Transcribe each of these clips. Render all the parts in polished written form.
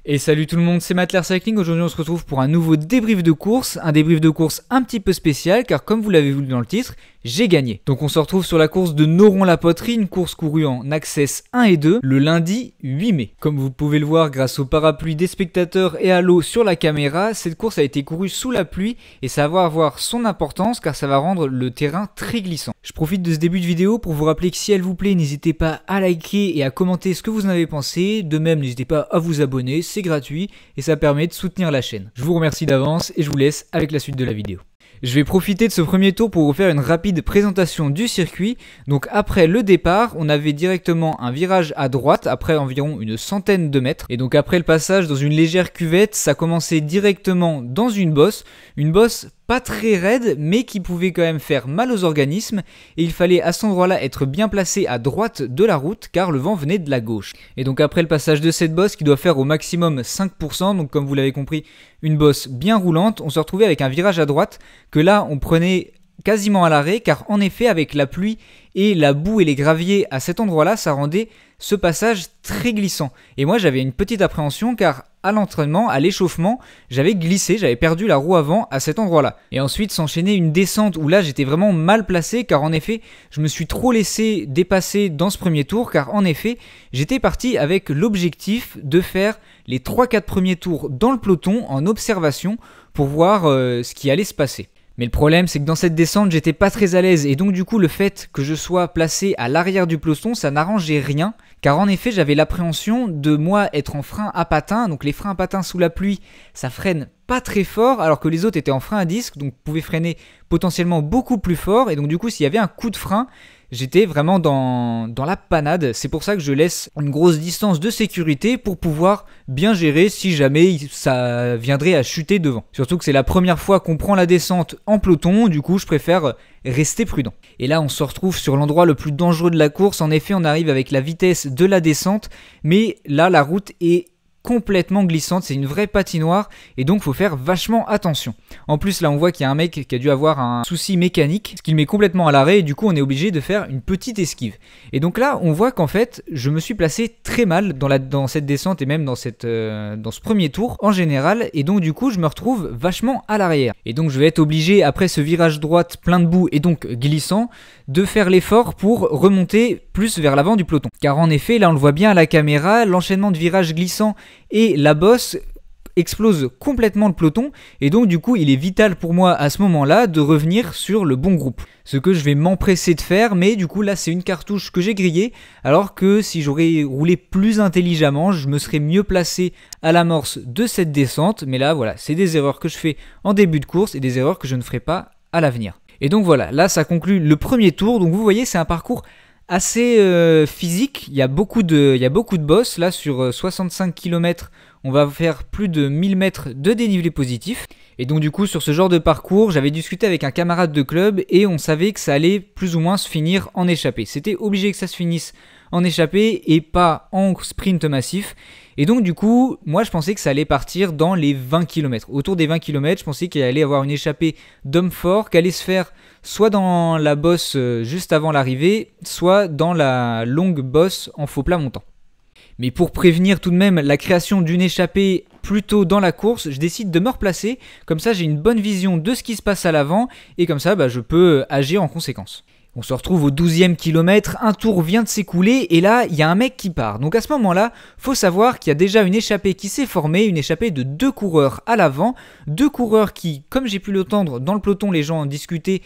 Et salut tout le monde, c'est Matler Cycling. Aujourd'hui on se retrouve pour un nouveau débrief de course, un un petit peu spécial car comme vous l'avez vu dans le titre, j'ai gagné. Donc on se retrouve sur la course de Noron-la-Poterie, une course courue en Access 1 et 2 le lundi 8 mai. Comme vous pouvez le voir grâce au parapluie des spectateurs et à l'eau sur la caméra, cette course a été courue sous la pluie et ça va avoir son importance car ça va rendre le terrain très glissant. Je profite de ce début de vidéo pour vous rappeler que si elle vous plaît, n'hésitez pas à liker et à commenter ce que vous en avez pensé. De même, n'hésitez pas à vous abonner, c'est gratuit et ça permet de soutenir la chaîne. Je vous remercie d'avance et je vous laisse avec la suite de la vidéo. Je vais profiter de ce premier tour pour vous faire une rapide présentation du circuit. Donc après le départ, on avait directement un virage à droite après environ une centaine de mètres. Et donc après le passage dans une légère cuvette, ça commençait directement dans une bosse pas très raide mais qui pouvait quand même faire mal aux organismes et il fallait à cet endroit-là être bien placé à droite de la route car le vent venait de la gauche. Et donc après le passage de cette bosse qui doit faire au maximum 5%, donc comme vous l'avez compris, une bosse bien roulante, on se retrouvait avec un virage à droite que là on prenait quasiment à l'arrêt car en effet avec la pluie et la boue et les graviers à cet endroit-là, ça rendait ce passage très glissant. Et moi j'avais une petite appréhension car à l'entraînement, à l'échauffement, j'avais glissé, j'avais perdu la roue avant à cet endroit-là. Et ensuite s'enchaînait une descente où là j'étais vraiment mal placé car en effet je me suis trop laissé dépasser dans ce premier tour car en effet j'étais parti avec l'objectif de faire les 3-4 premiers tours dans le peloton en observation pour voir ce qui allait se passer. Mais le problème c'est que dans cette descente j'étais pas très à l'aise et donc du coup le fait que je sois placé à l'arrière du peloton ça n'arrangeait rien car en effet j'avais l'appréhension de moi être en frein à patins, donc les freins à patins sous la pluie ça freine pas très fort alors que les autres étaient en frein à disque donc pouvaient freiner potentiellement beaucoup plus fort et donc du coup s'il y avait un coup de frein j'étais vraiment dans la panade. C'est pour ça que je laisse une grosse distance de sécurité pour pouvoir bien gérer si jamais ça viendrait à chuter devant. Surtout que c'est la première fois qu'on prend la descente en peloton, du coup je préfère rester prudent. Et là on se retrouve sur l'endroit le plus dangereux de la course. En effet on arrive avec la vitesse de la descente, mais là la route est complètement glissante, c'est une vraie patinoire et donc faut faire vachement attention. En plus là on voit qu'il y a un mec qui a dû avoir un souci mécanique, ce qui le met complètement à l'arrêt et du coup on est obligé de faire une petite esquive. Et donc là on voit qu'en fait je me suis placé très mal dans cette descente et même dans ce premier tour en général et donc du coup je me retrouve vachement à l'arrière. Et donc je vais être obligé après ce virage droite plein de boue et donc glissant de faire l'effort pour remonter plus vers l'avant du peloton. Car en effet là on le voit bien à la caméra, l'enchaînement de virages glissants et la bosse explose complètement le peloton et donc du coup il est vital pour moi à ce moment-là de revenir sur le bon groupe. Ce que je vais m'empresser de faire mais du coup là c'est une cartouche que j'ai grillée alors que si j'aurais roulé plus intelligemment je me serais mieux placé à l'amorce de cette descente mais là voilà c'est des erreurs que je fais en début de course et des erreurs que je ne ferai pas à l'avenir. Et donc voilà là ça conclut le premier tour donc vous voyez c'est un parcours assez physique, il y a beaucoup de bosses, là sur 65 km on va faire plus de 1000 mètres de dénivelé positif et donc du coup sur ce genre de parcours j'avais discuté avec un camarade de club et on savait que ça allait plus ou moins se finir en échappée, c'était obligé que ça se finisse en échappée et pas en sprint massif et donc du coup moi je pensais que ça allait partir dans les 20 km, autour des 20 km je pensais qu'il allait y avoir une échappée d'homme fort qui allait se faire soit dans la bosse juste avant l'arrivée, soit dans la longue bosse en faux plat montant. Mais pour prévenir tout de même la création d'une échappée plus tôt dans la course, je décide de me replacer, comme ça j'ai une bonne vision de ce qui se passe à l'avant et comme ça je peux agir en conséquence. On se retrouve au 12e kilomètre, un tour vient de s'écouler et là il y a un mec qui part. Donc à ce moment-là, faut savoir qu'il y a déjà une échappée qui s'est formée, une échappée de 2 coureurs à l'avant, 2 coureurs qui, comme j'ai pu l'entendre dans le peloton les gens en discuter,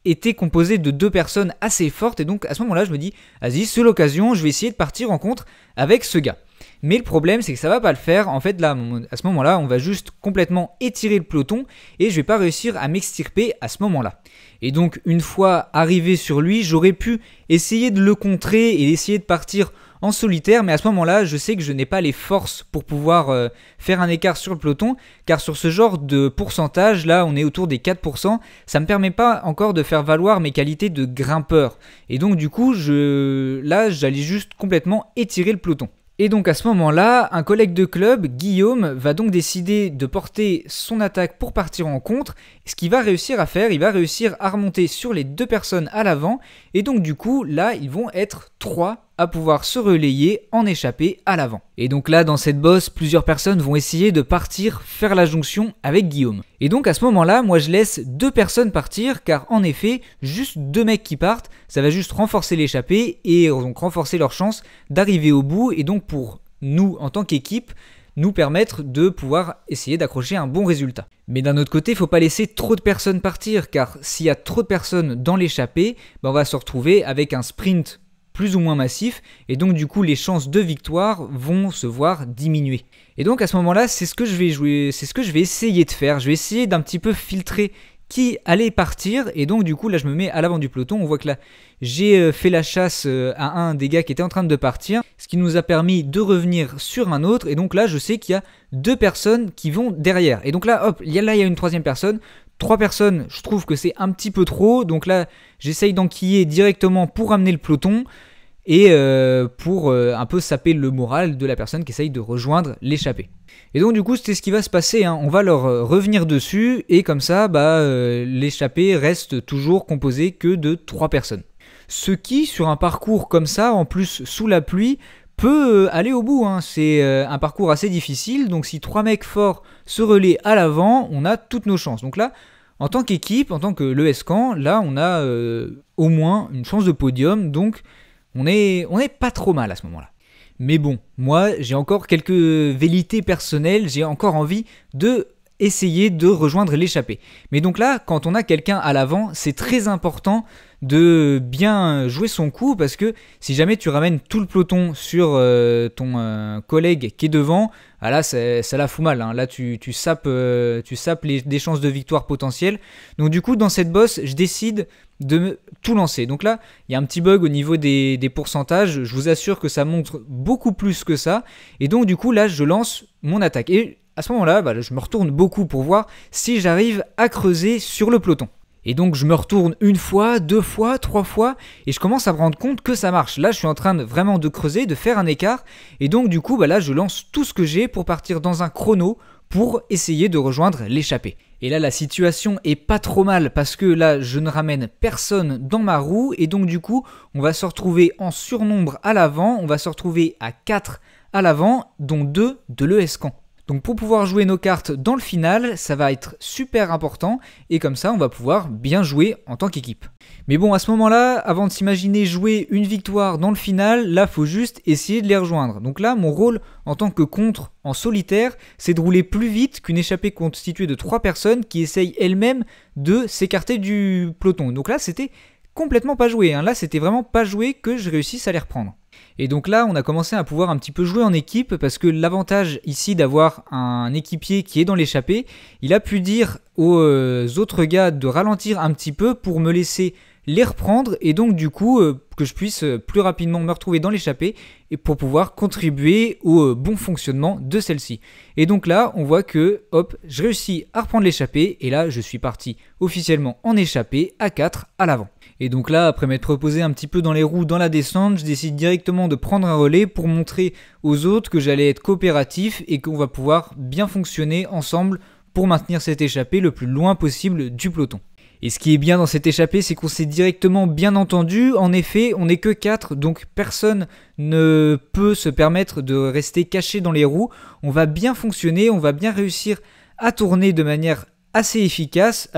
était composé de 2 personnes assez fortes et donc à ce moment-là je me dis vas-y c'est l'occasion, je vais essayer de partir en contre avec ce gars. Mais le problème c'est que ça va pas le faire, en fait là à ce moment-là on va juste complètement étirer le peloton et je vais pas réussir à m'extirper à ce moment-là. Et donc une fois arrivé sur lui j'aurais pu essayer de le contrer et essayer de partir en solitaire, mais à ce moment-là, je sais que je n'ai pas les forces pour pouvoir faire un écart sur le peloton, car sur ce genre de pourcentage, là, on est autour des 4%, ça me permet pas encore de faire valoir mes qualités de grimpeur. Et donc, du coup, là, j'allais juste complètement étirer le peloton. Et donc à ce moment-là, un collègue de club, Guillaume, va donc décider de porter son attaque pour partir en contre. Ce qu'il va réussir à faire, il va réussir à remonter sur les 2 personnes à l'avant. Et donc du coup, là, ils vont être 3 à pouvoir se relayer en échappée à l'avant. Et donc là, dans cette bosse, plusieurs personnes vont essayer de partir faire la jonction avec Guillaume. Et donc à ce moment-là, moi je laisse 2 personnes partir, car en effet, juste 2 mecs qui partent, ça va juste renforcer l'échappée et donc renforcer leur chance d'arriver au bout, et donc pour nous, en tant qu'équipe, nous permettre de pouvoir essayer d'accrocher un bon résultat. Mais d'un autre côté, il ne faut pas laisser trop de personnes partir, car s'il y a trop de personnes dans l'échappée, on va se retrouver avec un sprint plus ou moins massif, et donc du coup les chances de victoire vont se voir diminuer. Et donc à ce moment-là, c'est ce que je vais essayer de faire. Je vais essayer d'un petit peu filtrer qui allait partir, et donc du coup là je me mets à l'avant du peloton. On voit que là j'ai fait la chasse à un des gars qui était en train de partir, ce qui nous a permis de revenir sur un autre, et donc là je sais qu'il y a 2 personnes qui vont derrière, et donc là hop, il y a une 3e personne. 3 personnes, je trouve que c'est un petit peu trop, donc là j'essaye d'enquiller directement pour amener le peloton et pour un peu saper le moral de la personne qui essaye de rejoindre l'échappée. Et donc du coup c'est ce qui va se passer, on va leur revenir dessus, et comme ça l'échappée reste toujours composée que de 3 personnes. Ce qui, sur un parcours comme ça, en plus sous la pluie, peut aller au bout, C'est un parcours assez difficile, donc si 3 mecs forts se relaient à l'avant, on a toutes nos chances. Donc là, en tant qu'équipe, en tant que l'ES Caen, là on a au moins une chance de podium, donc on est pas trop mal à ce moment-là. Mais bon, moi j'ai encore quelques velléités personnelles, j'ai encore envie de essayer de rejoindre l'échappée. Mais donc là, quand on a quelqu'un à l'avant, c'est très important de bien jouer son coup, parce que si jamais tu ramènes tout le peloton sur ton collègue qui est devant, là ça la fout mal, là tu sapes des chances de victoire potentielles. Donc du coup dans cette bosse je décide de tout lancer. Donc là il y a un petit bug au niveau des pourcentages, je vous assure que ça montre beaucoup plus que ça, et donc du coup là je lance mon attaque, et à ce moment là je me retourne beaucoup pour voir si j'arrive à creuser sur le peloton. Et donc je me retourne 1 fois, 2 fois, 3 fois, et je commence à me rendre compte que ça marche. Là je suis en train vraiment de creuser, de faire un écart, et donc du coup là je lance tout ce que j'ai pour partir dans un chrono pour essayer de rejoindre l'échappée. Et là la situation est pas trop mal, parce que là je ne ramène personne dans ma roue, et donc du coup on va se retrouver en surnombre à l'avant, on va se retrouver à 4 à l'avant, dont 2 de l'ES Caen. Donc pour pouvoir jouer nos cartes dans le final, ça va être super important, et comme ça on va pouvoir bien jouer en tant qu'équipe. Mais bon, à ce moment-là, avant de s'imaginer jouer une victoire dans le final, là faut juste essayer de les rejoindre. Donc là mon rôle en tant que contre en solitaire, c'est de rouler plus vite qu'une échappée constituée de 3 personnes qui essayent elles-mêmes de s'écarter du peloton. Donc là c'était complètement pas joué, là c'était vraiment pas joué que je réussisse à les reprendre. Et donc là on a commencé à pouvoir un petit peu jouer en équipe, parce que l'avantage ici d'avoir un équipier qui est dans l'échappée, il a pu dire aux autres gars de ralentir un petit peu pour me laisser les reprendre, et donc du coup que je puisse plus rapidement me retrouver dans l'échappée et pour pouvoir contribuer au bon fonctionnement de celle-ci. Et donc là on voit que hop, je réussis à reprendre l'échappée, et là je suis parti officiellement en échappée à 4 à l'avant. Et donc là, après m'être reposé un petit peu dans les roues dans la descente, je décide directement de prendre un relais pour montrer aux autres que j'allais être coopératif et qu'on va pouvoir bien fonctionner ensemble pour maintenir cette échappée le plus loin possible du peloton. Et ce qui est bien dans cette échappée, c'est qu'on s'est directement bien entendu. En effet, on n'est que 4, donc personne ne peut se permettre de rester caché dans les roues. On va bien fonctionner, on va bien réussir à tourner de manière assez efficace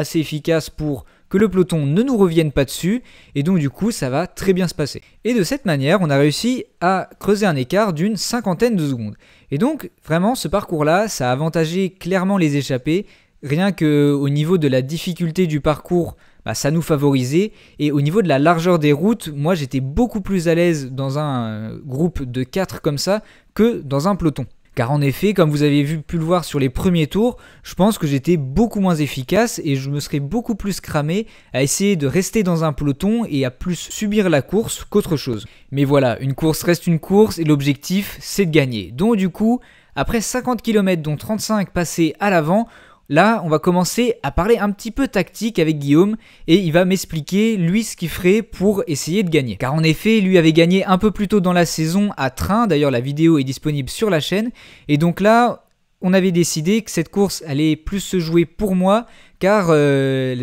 pour que le peloton ne nous revienne pas dessus, et donc du coup ça va très bien se passer. Et de cette manière on a réussi à creuser un écart d'une 50aine de secondes. Et donc vraiment ce parcours là, ça a avantagé clairement les échappés, rien qu'au niveau de la difficulté du parcours, ça nous favorisait, et au niveau de la largeur des routes, moi j'étais beaucoup plus à l'aise dans un groupe de 4 comme ça que dans un peloton. Car en effet, comme vous avez pu le voir sur les premiers tours, je pense que j'étais beaucoup moins efficace et je me serais beaucoup plus cramé à essayer de rester dans un peloton et à plus subir la course qu'autre chose. Mais voilà, une course reste une course et l'objectif c'est de gagner. Donc du coup, après 50 km dont 35 passés à l'avant, là, on va commencer à parler un petit peu tactique avec Guillaume, et il va m'expliquer lui ce qu'il ferait pour essayer de gagner. Car en effet, lui avait gagné un peu plus tôt dans la saison à Train, d'ailleurs la vidéo est disponible sur la chaîne, et donc là, on avait décidé que cette course allait plus se jouer pour moi, car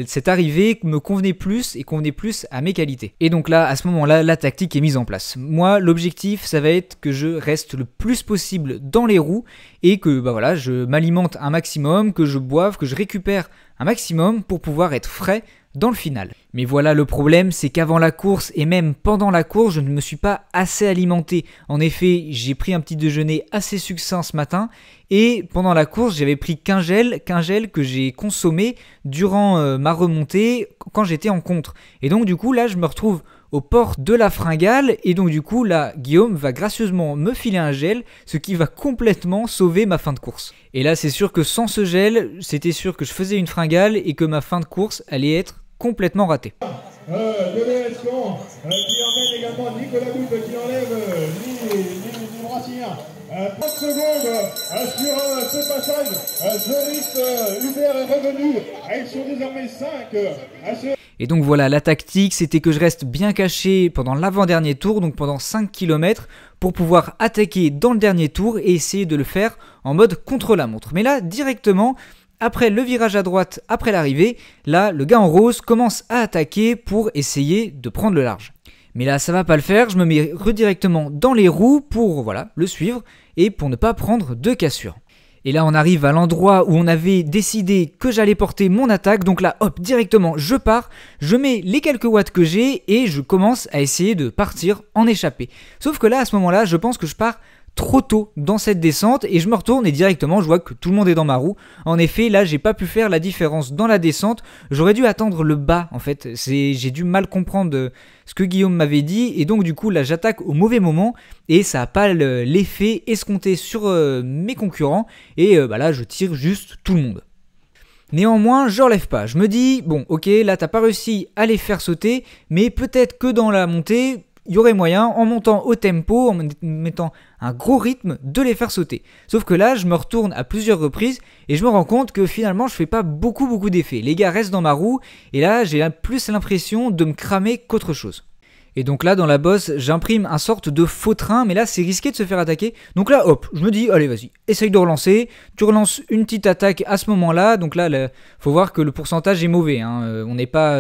cette arrivée me convenait plus et convenait plus à mes qualités. Et donc là, à ce moment-là, la tactique est mise en place. Moi, l'objectif, ça va être que je reste le plus possible dans les roues et que voilà, je m'alimente un maximum, que je boive, que je récupère un maximum pour pouvoir être frais dans le final. Mais voilà, le problème, c'est qu'avant la course et même pendant la course, je ne me suis pas assez alimenté. En effet, j'ai pris un petit déjeuner assez succinct ce matin et pendant la course, j'avais pris qu'un gel que j'ai consommé durant ma remontée quand j'étais en contre. Et donc du coup, là, je me retrouve aux portes de la fringale et donc du coup, là, Guillaume va gracieusement me filer un gel, ce qui va complètement sauver ma fin de course. Et là, c'est sûr que sans ce gel, c'était sûr que je faisais une fringale et que ma fin de course allait être complètement raté. De l'ESCON qui emmène également Nicolas Goutte qui enlève les brassières. 30 secondes sur ce passage. Zoris Hubert est revenu. Ils sont désormais 5 à ce... Et donc voilà, la tactique, c'était que je reste bien caché pendant l'avant-dernier tour, donc pendant 5 km, pour pouvoir attaquer dans le dernier tour et essayer de le faire en mode contre-la-montre. Mais là, directement, après le virage à droite, après l'arrivée, là, le gars en rose commence à attaquer pour essayer de prendre le large. Mais là, ça va pas le faire, je me mets redirectement dans les roues pour voilà, le suivre et pour ne pas prendre de cassure. Et là, on arrive à l'endroit où on avait décidé que j'allais porter mon attaque. Donc là, hop, directement, je pars, je mets les quelques watts que j'ai et je commence à essayer de partir en échappée. Sauf que là, à ce moment-là, je pense que je pars trop tôt dans cette descente et je me retourne et directement je vois que tout le monde est dans ma roue. En effet, là j'ai pas pu faire la différence dans la descente, j'aurais dû attendre le bas en fait, j'ai dû mal comprendre ce que Guillaume m'avait dit et donc du coup là j'attaque au mauvais moment et ça n'a pas l'effet escompté sur mes concurrents et là je tire juste tout le monde. Néanmoins, je relève pas, je me dis bon ok là t'as pas réussi à les faire sauter mais peut-être que dans la montée il y aurait moyen, en montant au tempo, en mettant un gros rythme, de les faire sauter. Sauf que là, je me retourne à plusieurs reprises et je me rends compte que finalement, je fais pas beaucoup d'effets. Les gars restent dans ma roue et là, j'ai plus l'impression de me cramer qu'autre chose. Et donc là, dans la bosse, j'imprime un sorte de faux train, mais là, c'est risqué de se faire attaquer. Donc là, hop, je me dis, allez, vas-y, essaye de relancer. Tu relances une petite attaque à ce moment-là. Donc là, faut voir que le pourcentage est mauvais. Hein. On n'est pas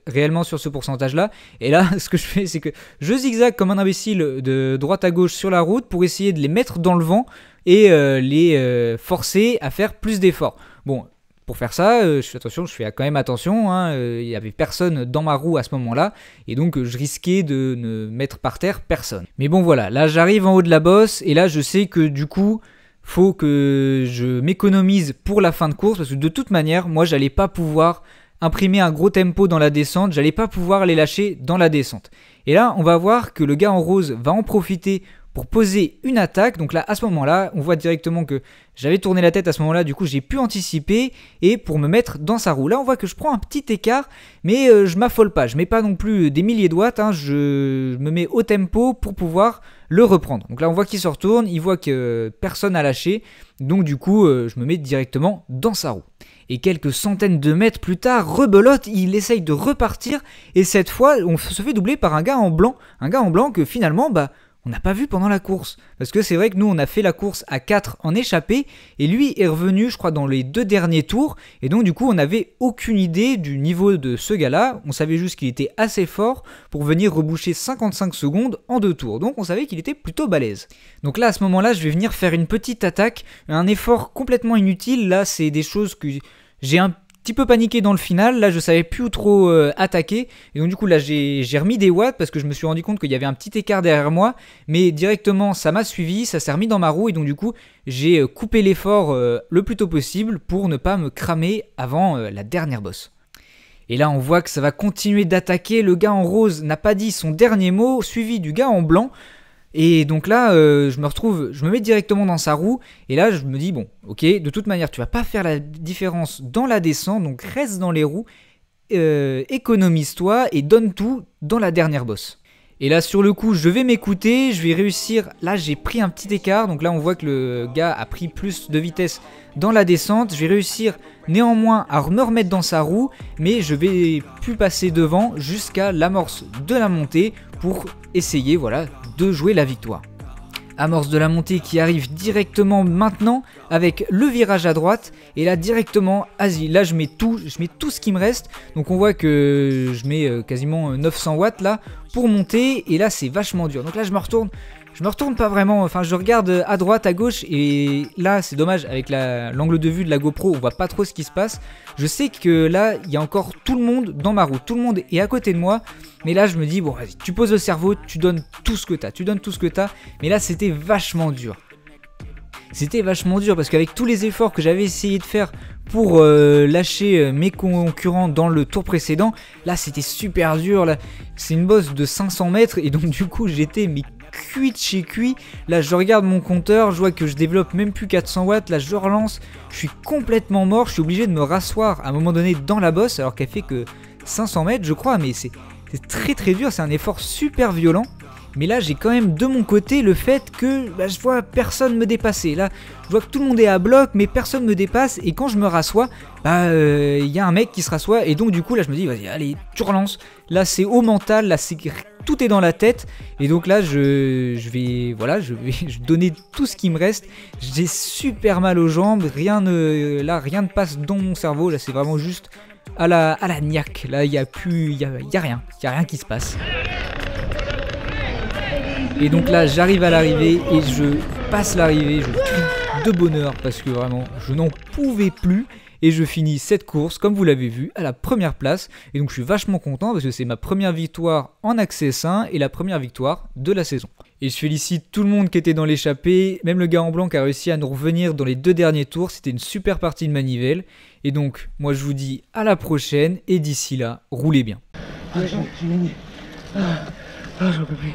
réellement sur ce pourcentage-là. Et là, ce que je fais, c'est que je zigzague comme un imbécile de droite à gauche sur la route pour essayer de les mettre dans le vent et les forcer à faire plus d'efforts. Bon. Pour faire ça, je fais quand même attention, hein, il n'y avait personne dans ma roue à ce moment-là, et donc je risquais de ne mettre par terre personne. Mais bon voilà, là j'arrive en haut de la bosse, et là je sais que du coup, faut que je m'économise pour la fin de course, parce que de toute manière, moi j'allais pas pouvoir imprimer un gros tempo dans la descente, j'allais pas pouvoir les lâcher dans la descente. Et là, on va voir que le gars en rose va en profiter pour poser une attaque. Donc là, à ce moment-là, on voit directement que j'avais tourné la tête à ce moment-là, du coup j'ai pu anticiper et pour me mettre dans sa roue. Là, on voit que je prends un petit écart, mais je m'affole pas. Je mets pas non plus des milliers de watts, hein, je me mets au tempo pour pouvoir le reprendre. Donc là, on voit qu'il se retourne, il voit que personne n'a lâché, donc du coup, je me mets directement dans sa roue. Et quelques centaines de mètres plus tard, rebelote, il essaye de repartir, et cette fois, on se fait doubler par un gars en blanc que finalement, on n'a pas vu pendant la course. Parce que c'est vrai que nous, on a fait la course à 4 en échappée, et lui est revenu, je crois, dans les 2 derniers tours, et donc du coup, on n'avait aucune idée du niveau de ce gars-là, on savait juste qu'il était assez fort pour venir reboucher 55 secondes en 2 tours, donc on savait qu'il était plutôt balèze. Donc là, à ce moment-là, je vais venir faire une petite attaque, un effort complètement inutile, là, c'est des choses que j'ai un petit peu paniqué dans le final, là je savais plus où trop attaquer et donc du coup là j'ai remis des watts parce que je me suis rendu compte qu'il y avait un petit écart derrière moi, mais directement ça m'a suivi, ça s'est remis dans ma roue et donc du coup j'ai coupé l'effort le plus tôt possible pour ne pas me cramer avant la dernière bosse. Et là on voit que ça va continuer d'attaquer, le gars en rose n'a pas dit son dernier mot, suivi du gars en blanc. Et donc là, je me mets directement dans sa roue, et là je me dis, bon, ok, de toute manière, tu vas pas faire la différence dans la descente, donc reste dans les roues, économise-toi et donne tout dans la dernière bosse. Et là, sur le coup, je vais m'écouter, je vais réussir, là j'ai pris un petit écart, donc là on voit que le gars a pris plus de vitesse dans la descente, je vais réussir néanmoins à me remettre dans sa roue, mais je vais plus passer devant jusqu'à l'amorce de la montée pour essayer, voilà, de jouer la victoire. Amorce de la montée qui arrive directement maintenant avec le virage à droite. Et là directement, là je mets tout ce qui me reste. Donc on voit que je mets quasiment 900 watts là pour monter. Et là c'est vachement dur. Donc là je me retourne pas vraiment, enfin je regarde à droite, à gauche et là c'est dommage avec l'angle de vue de la GoPro, on voit pas trop ce qui se passe. Je sais que là il y a encore tout le monde dans ma route, tout le monde est à côté de moi. Mais là je me dis bon vas-y, tu poses le cerveau, tu donnes tout ce que t'as, mais là c'était vachement dur. C'était vachement dur parce qu'avec tous les efforts que j'avais essayé de faire pour lâcher mes concurrents dans le tour précédent, là c'était super dur. Là c'est une bosse de 500 mètres et donc du coup j'étais cuit de chez cuit. Là je regarde mon compteur, je vois que je développe même plus 400 watts. Là je relance, je suis complètement mort. Je suis obligé de me rasseoir à un moment donné dans la bosse alors qu'elle fait que 500 mètres je crois, mais c'est très dur, c'est un effort super violent. Mais là j'ai quand même de mon côté le fait que je vois personne me dépasser. Là je vois que tout le monde est à bloc mais personne me dépasse. Et quand je me rassois, y a un mec qui se rassoit. Et donc du coup là je me dis vas-y allez tu relances. Là c'est au mental, là tout est dans la tête. Et donc là je vais donner tout ce qui me reste. J'ai super mal aux jambes, rien ne passe dans mon cerveau. Là c'est vraiment juste à la niaque. Là il y a rien qui se passe. Et donc là j'arrive à l'arrivée et je passe l'arrivée, je crie de bonheur parce que vraiment je n'en pouvais plus. Et je finis cette course, comme vous l'avez vu, à la première place. Et donc je suis vachement content parce que c'est ma première victoire en Access 1 et la première victoire de la saison. Et je félicite tout le monde qui était dans l'échappée, même le gars en blanc qui a réussi à nous revenir dans les 2 derniers tours. C'était une super partie de manivelle. Et donc moi je vous dis à la prochaine et d'ici là, roulez bien. J'ai gagné. J'en peux plus.